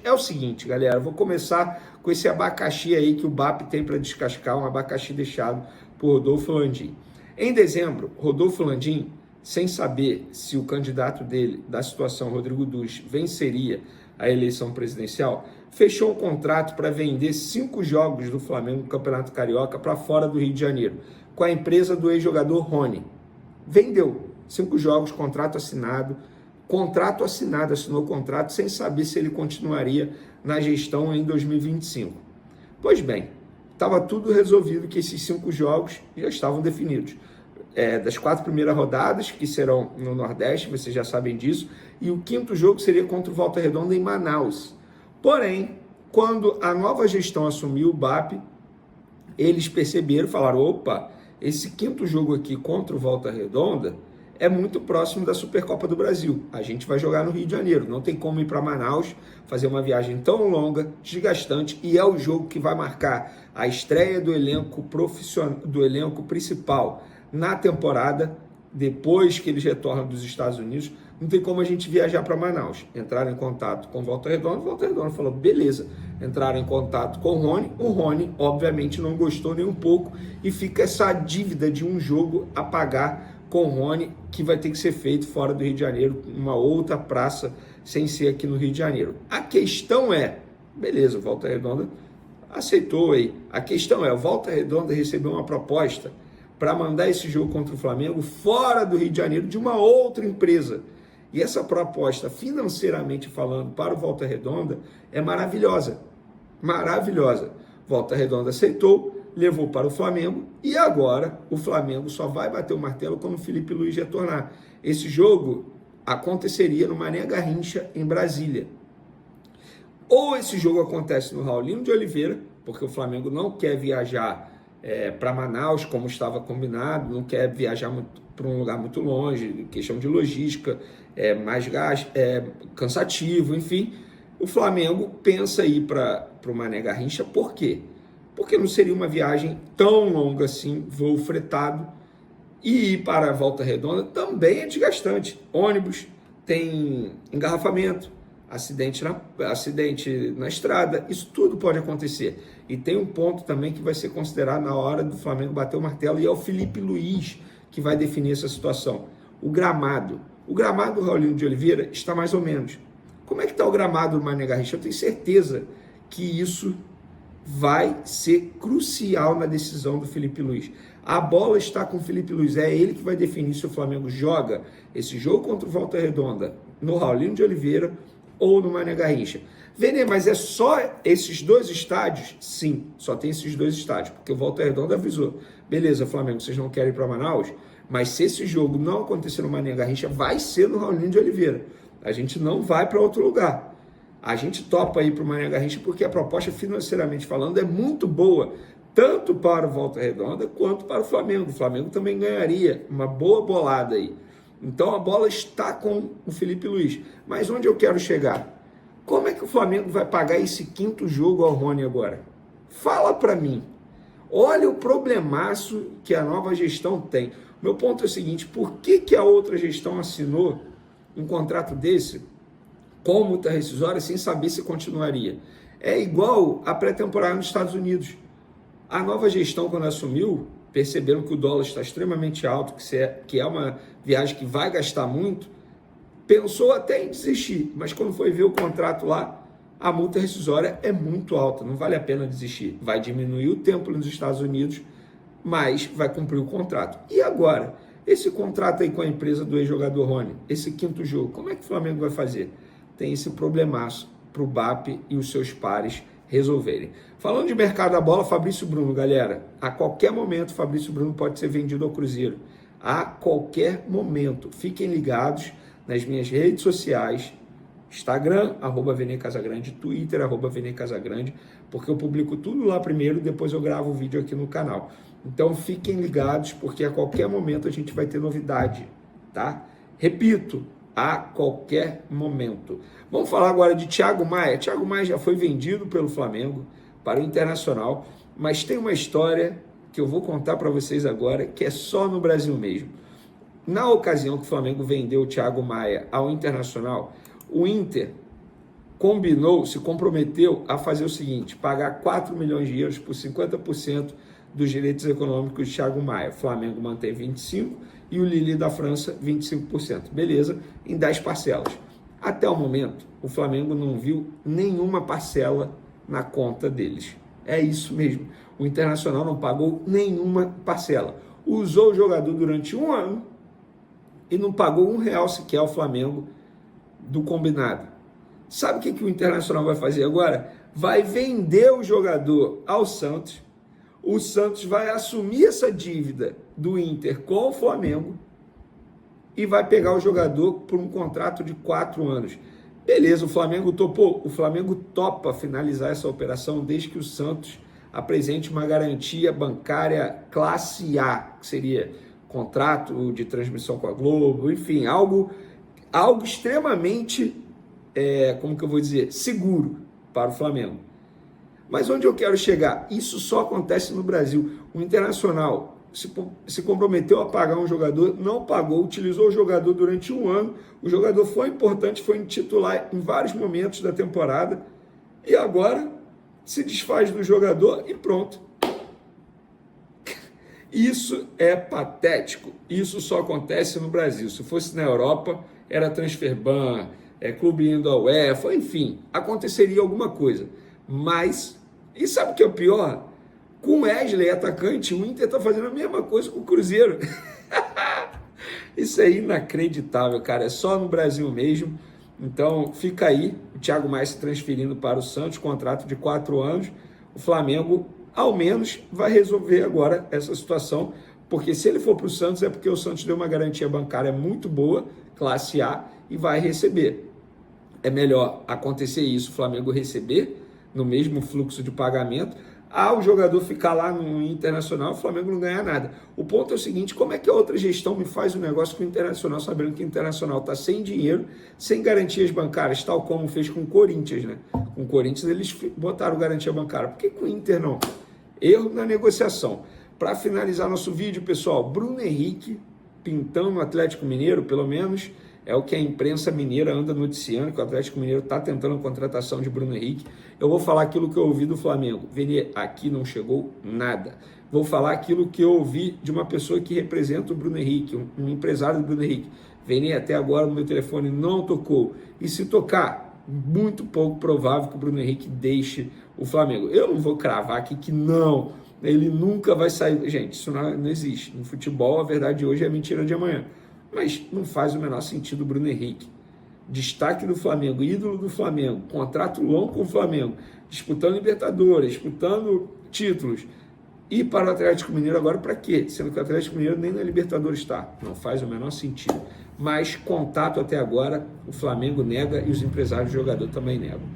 é o seguinte, galera, vou começar com esse abacaxi aí que o BAP tem para descascar, um abacaxi deixado por Rodolfo Landim. Em dezembro, Rodolfo Landim, sem saber se o candidato dele, da situação, Rodrigo Duz, venceria a eleição presidencial, fechou um contrato para vender 5 jogos do Flamengo no Campeonato Carioca para fora do Rio de Janeiro, com a empresa do ex-jogador Rony. Vendeu 5 jogos, contrato assinado, assinou o contrato sem saber se ele continuaria na gestão em 2025. Pois bem, estava tudo resolvido que esses 5 jogos já estavam definidos. Das 4 primeiras rodadas, que serão no Nordeste, vocês já sabem disso, e o 5º jogo seria contra o Volta Redonda em Manaus. Porém, quando a nova gestão assumiu o BAP, eles perceberam, falaram, opa, esse 5º jogo aqui contra o Volta Redonda é muito próximo da Supercopa do Brasil. A gente vai jogar no Rio de Janeiro, não tem como ir para Manaus, fazer uma viagem tão longa, desgastante, e é o jogo que vai marcar a estreia do elenco profissional, do elenco principal na temporada, depois que eles retornam dos Estados Unidos. Não tem como a gente viajar para Manaus. Entraram em contato com o Volta Redonda falou, beleza. Entraram em contato com o Rony obviamente não gostou nem um pouco, e fica essa dívida de um jogo a pagar com o Rony, que vai ter que ser feito fora do Rio de Janeiro, uma outra praça, sem ser aqui no Rio de Janeiro. A questão é, beleza, o Volta Redonda aceitou aí. A questão é, o Volta Redonda recebeu uma proposta para mandar esse jogo contra o Flamengo fora do Rio de Janeiro de uma outra empresa. E essa proposta, financeiramente falando, para o Volta Redonda, é maravilhosa. Maravilhosa. Volta Redonda aceitou, levou para o Flamengo, e agora o Flamengo só vai bater o martelo quando o Felipe Luiz retornar. Esse jogo aconteceria no Mané Garrincha, em Brasília. Ou esse jogo acontece no Raulino de Oliveira, porque o Flamengo não quer viajar para Manaus, como estava combinado, não quer viajar para um lugar muito longe, questão de logística, mais gasto, cansativo, enfim. O Flamengo pensa ir para o Mané Garrincha, por quê? Porque não seria uma viagem tão longa assim, voo fretado, e ir para a Volta Redonda também é desgastante. Ônibus, tem engarrafamento, acidente na estrada, isso tudo pode acontecer. E tem um ponto também que vai ser considerado na hora do Flamengo bater o martelo, e é o Felipe Luiz que vai definir essa situação. O gramado do Raulino de Oliveira está mais ou menos. Como é que está o gramado do Mané Garrincha? Eu tenho certeza que isso vai ser crucial na decisão do Felipe Luiz. A bola está com o Felipe Luiz, é ele que vai definir se o Flamengo joga esse jogo contra o Volta Redonda no Raulino de Oliveira ou no Mané Garrincha. Vene, mas é só esses 2 estádios? Sim, só tem esses 2 estádios, porque o Volta Redonda avisou, beleza, Flamengo, vocês não querem ir para Manaus, mas se esse jogo não acontecer no Mané Garrincha, vai ser no Raulino de Oliveira. A gente não vai para outro lugar. A gente topa ir para o Mané Garrincha porque a proposta, financeiramente falando, é muito boa, tanto para o Volta Redonda quanto para o Flamengo. O Flamengo também ganharia uma boa bolada aí. Então a bola está com o Felipe Luiz. Mas onde eu quero chegar? Como é que o Flamengo vai pagar esse 5º jogo ao Rony agora? Fala para mim. Olha o problemaço que a nova gestão tem. Meu ponto é o seguinte, por que a outra gestão assinou um contrato desse com multa rescisória sem saber se continuaria? É igual a pré-temporada nos Estados Unidos. A nova gestão, quando assumiu, perceberam que o dólar está extremamente alto, que é uma viagem que vai gastar muito, pensou até em desistir, mas quando foi ver o contrato lá, a multa rescisória é muito alta, não vale a pena desistir. Vai diminuir o tempo nos Estados Unidos, mas vai cumprir o contrato. E agora, esse contrato aí com a empresa do ex-jogador Rony, esse 5º jogo, como é que o Flamengo vai fazer? Tem esse problemaço para o BAP e os seus pares resolverem. Falando de mercado da bola, Fabrício Bruno, galera, a qualquer momento Fabrício Bruno pode ser vendido ao Cruzeiro. A qualquer momento. Fiquem ligados nas minhas redes sociais, Instagram, @VeneCasagrande, Twitter, @VeneCasagrande, porque eu publico tudo lá primeiro, depois eu gravo o vídeo aqui no canal. Então fiquem ligados, porque a qualquer momento a gente vai ter novidade, tá? Repito, a qualquer momento. Vamos falar agora de Thiago Maia. Thiago Maia já foi vendido pelo Flamengo para o Internacional, mas tem uma história que eu vou contar para vocês agora, que é só no Brasil mesmo. Na ocasião que o Flamengo vendeu o Thiago Maia ao Internacional, o Inter se comprometeu a fazer o seguinte, pagar 4 milhões de euros por 50% dos direitos econômicos de Thiago Maia. O Flamengo mantém 25% e o Lille da França 25%. Beleza, em 10 parcelas. Até o momento, o Flamengo não viu nenhuma parcela na conta deles. É isso mesmo. O Internacional não pagou nenhuma parcela. Usou o jogador durante um ano e não pagou R$1 sequer ao Flamengo do combinado. Sabe o que o Internacional vai fazer agora? Vai vender o jogador ao Santos. O Santos vai assumir essa dívida do Inter com o Flamengo e vai pegar o jogador por um contrato de 4 anos. Beleza, o Flamengo topou? O Flamengo topa finalizar essa operação desde que o Santos apresente uma garantia bancária classe A, que seria contrato de transmissão com a Globo, enfim, algo extremamente, como que eu vou dizer, seguro para o Flamengo. Mas onde eu quero chegar? Isso só acontece no Brasil. O Internacional se comprometeu a pagar um jogador, não pagou, utilizou o jogador durante um ano, o jogador foi importante, foi titular em vários momentos da temporada, e agora se desfaz do jogador e pronto. Isso é patético, isso só acontece no Brasil. Se fosse na Europa, era transfer ban, clube indo à UEFA, enfim, aconteceria alguma coisa. Mas, e sabe o que é o pior? Com o Wesley, atacante, o Inter está fazendo a mesma coisa com o Cruzeiro. Isso é inacreditável, cara. É só no Brasil mesmo. Então, fica aí o Thiago Maia se transferindo para o Santos, contrato de 4 anos. O Flamengo, ao menos, vai resolver agora essa situação, porque se ele for para o Santos é porque o Santos deu uma garantia bancária muito boa, classe A, e vai receber. É melhor acontecer isso, o Flamengo receber no mesmo fluxo de pagamento, o jogador ficar lá no Internacional, o Flamengo não ganha nada. O ponto é o seguinte, como é que a outra gestão me faz um negócio com o Internacional, sabendo que o Internacional está sem dinheiro, sem garantias bancárias, tal como fez com o Corinthians, né? Com o Corinthians eles botaram garantia bancária. Por que com o Inter não? Erro na negociação. Para finalizar nosso vídeo, pessoal, Bruno Henrique pintando o Atlético Mineiro, pelo menos é o que a imprensa mineira anda noticiando, que o Atlético Mineiro está tentando a contratação de Bruno Henrique. Eu vou falar aquilo que eu ouvi do Flamengo. Veni, aqui não chegou nada. Vou falar aquilo que eu ouvi de uma pessoa que representa o Bruno Henrique, um empresário do Bruno Henrique. Veni, até agora o meu telefone não tocou. E se tocar, muito pouco provável que o Bruno Henrique deixe o Flamengo. Eu não vou cravar aqui que não, ele nunca vai sair. Gente, isso não existe. No futebol, a verdade de hoje é a mentira de amanhã. Mas não faz o menor sentido o Bruno Henrique. Destaque do Flamengo, ídolo do Flamengo, contrato longo com o Flamengo, disputando Libertadores, disputando títulos. E para o Atlético Mineiro agora para quê? Sendo que o Atlético Mineiro nem na Libertadores está. Não faz o menor sentido. Mas contato até agora, o Flamengo nega e os empresários do jogador também negam.